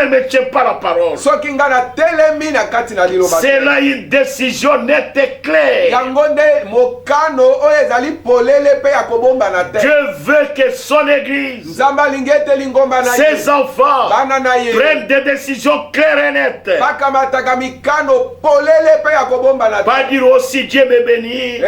me tiens pas la parole, Soki nga na telemi na kati na liloba. c'est là une décision nette et claire. Yango nde mokano oyo ezali polele pe ya kobomba na te. Dieu veut que son église, Nzambe alingi eteli ngomba na ye. ses enfants, Bana na ye. prennent des décisions claires et nettes. Bakamataka mikano polele pe ya kobomba na te. Pas dire aussi Dieu me bénit.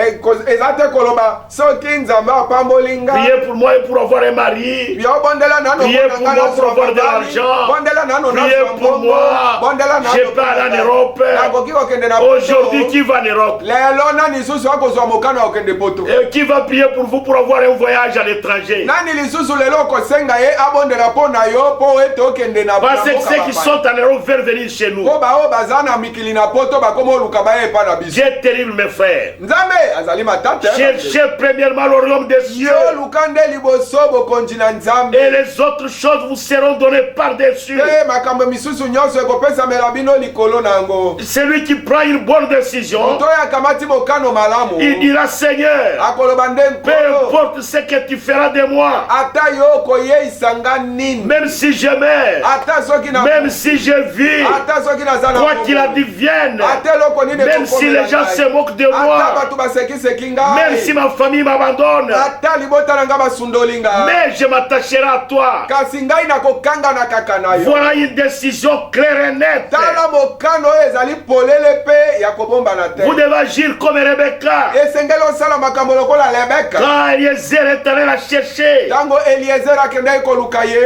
Eza te koloba soki nzambe apamboli nga. Priez pour moi et pour avoir un mari. Yo bondela nano Priez pour moi pour avoir de l'argent. Bondela nano na Priez pour moi. Bondela nano. Je pars en Europe. Nakoki kokende na Aujourd'hui, qui va en Europe? lelo nani lisusu akozwa mokano ya kokende poto. Et qui va prier pour vous pour avoir un voyage à l'étranger? Nani lisusu lelo kosenga ye abondela po na yo po ete okende na Parce que ceux qui sont en Europe veulent venir chez nous. po bao baza na mikili na poto bakoma oluka baye epa na biso. Dieu terrible, mes frères. Nzambe azali matata. Cherchez premièrement le royaume des cieux. yo luka nde liboso bokonzi na Nzambe. Et les autres choses vous seront données par-dessus. te makambo misusu nyonso ekopesamela bino likolo na yango. Celui qui prend une bonne décision, moto oyo akamati mokano malamu il dira, Seigneur, akoloba nde peu nkolo importe ce que tu feras de moi, ata yo koyeisa nga nini. même si je meurs, ata soki na même si je vis, ata soki naza na quoi qu'il advienne, ata eloko nini même si les gens se moquent de ata moi, bato basekiseki même ngai si ma famille m'abandonne, ata libota na nga basundoli nga mais je m'attacherai à toi. kasi ngai nakokanga na kaka na yo. Voilà une décision claire et nette. tala mokano oyo ezali polele pe ya kobomba na te. Vous devez agir comme Rebecca. esengeli osala makambo lokola Rebeka. Quand Eliezer est allé la chercher, ntango Eliezer akendaki koluka ye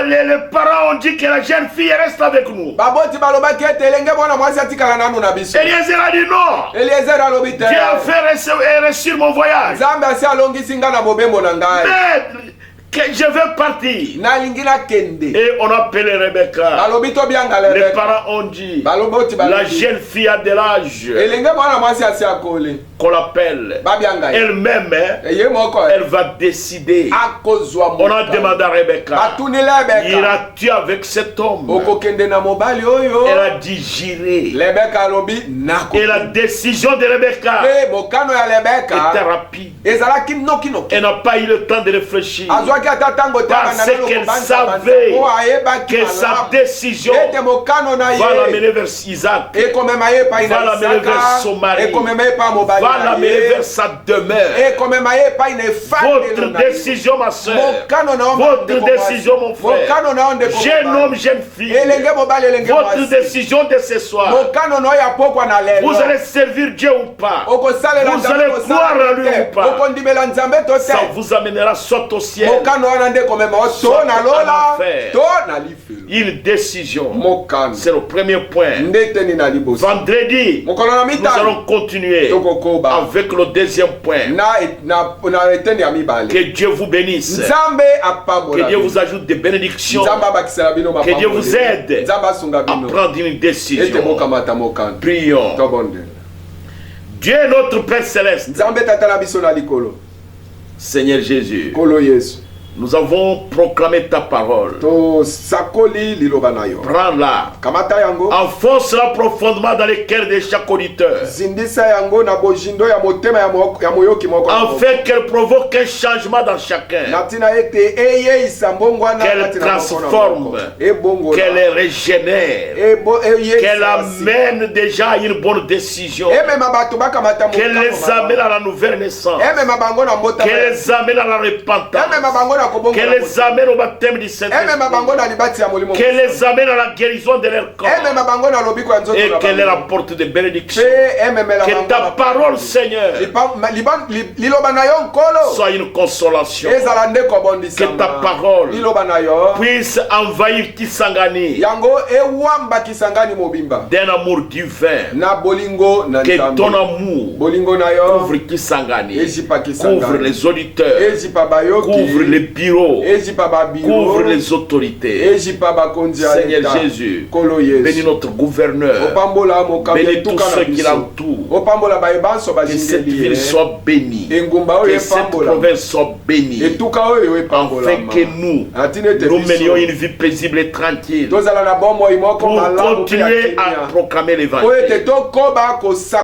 les parents ont dit que la jeune fille reste avec nous. baboti balobaki ete elenge mwana mwasi atikala nanu na biso. Eliezer a dit non. Eliezer alobi te Dieu a fait réussir mon voyage. nzambe asi alongisi nga na mobembo na ngai Mais que je veux partir. nalingi nakende. Et on a appelé Rebecca. balobi tobianga Les Rebeka. parents ont dit, baloboti la balobi jeune fille a de l'âge elenge mwana mwasi asi akoli qu'on l'appelle. babianga ye Elle-même, ye moko elle va décider. akozwa On a demandé à Rebecca, batuni Rebeka iras-tu avec cet homme? okokende na mobali oyo. Elle a dit, j'irai. Rebeka alobi nako. Et la décision de Rebecca pe mokano ya était Rebeka rapide. ezalaki nokinoki. Elle n'a pas eu le temps de réfléchir. azwaki ata ntango te Parce abanda nano qu'elle kobanza savait banza po ayebaki que sa malamu décision ete mokano na va ye l'amener vers Isaac, ekomema ye epai va na l'amener vers son Isaka mari, ekomema ye epai mobali va na l'amener ye vers sa demeure. ekomema ye epai na efandelo Votre na ye. décision, ma soeur, mokano na yo votre ndeko mwasi. décision, mon frère, mokano na yo ndeko jeune mobali. homme, jeune fille, elenge mobali elenge votre mwasi. décision de ce soir, mokano na yo ya pokwa na lelo vous allez servir Dieu ou pas, okosalela vous Nzambe allez kosala croire en lui te. ou pas. okondimela Nzambe to te. Ça vous amènera soit au ciel, mokano wana nde komema o to Soit na en lola enfer. to na lifelo. une décision. mokano C'est le premier point. ndeteni na liboso. Vendredi, mokolo na nous mitano allons continuer tokokoba avec le deuxième point. na eteni ya mibale. Que Dieu vous bénisse. Nzambe Que apambola Dieu bino. vous ajoute des bénédictions. Nzambe abakisela bino Que Dieu vous aide Nzambe asunga à bino prendre une ete décision. bokamata mokano. Prions. tobondela. Dieu notre Père Céleste, Nzambe tata na biso na likolo. Seigneur Jésus, Kolo Yesu. nous avons proclamé ta parole. tosakoli liloba na yo. Prends-la. kamata yango. Enfonce-la profondément dans les cœurs de chaque auditeur. zindisa yango na bojindo ya motema ya moyoki moko. Afin qu'elle provoque un changement dans chacun. natina ete eyeisa mbongwana Qu'elle transforme. Qu'elle régénère. Qu'elle amène déjà à une bonne décision. emema bato bakamata Qu'elle les amène à la nouvelle naissance. emema bango na mbota. Qu'elle les amène à la repentance. emema bango na kobonga. Qu'elle les amène au baptême du Saint-Esprit. emema bango na libati ya molimo. Qu'elle les amène à la guérison de leur corps. emema bango na lobiko ya nzoto Et na qu'elle bango. leur apporte des bénédictions. pe ememela Que bango ta na- parole, Seigneur, liloba na yo nkolo soit une consolation. ezala nde Que kobondisama. ta parole liloba na yo puisse envahir Kisangani yango ewamba kisangani mobimba d'un amour divin. na bolingo na Que Nzambe. ton amour bolingo na yo couvre Kisangani, ezipa Kisangani. couvre les auditeurs, ezipa bayoki couvre les bureaux, couvre les autorités. Seigneur Jésus, bénis notre gouverneur, bénis tous ceux qui l'entourent, que cette ville soit bénie, que cette province soit bénie, afin que nous menions une vie paisible et tranquille pour continuer à proclamer l'évangile.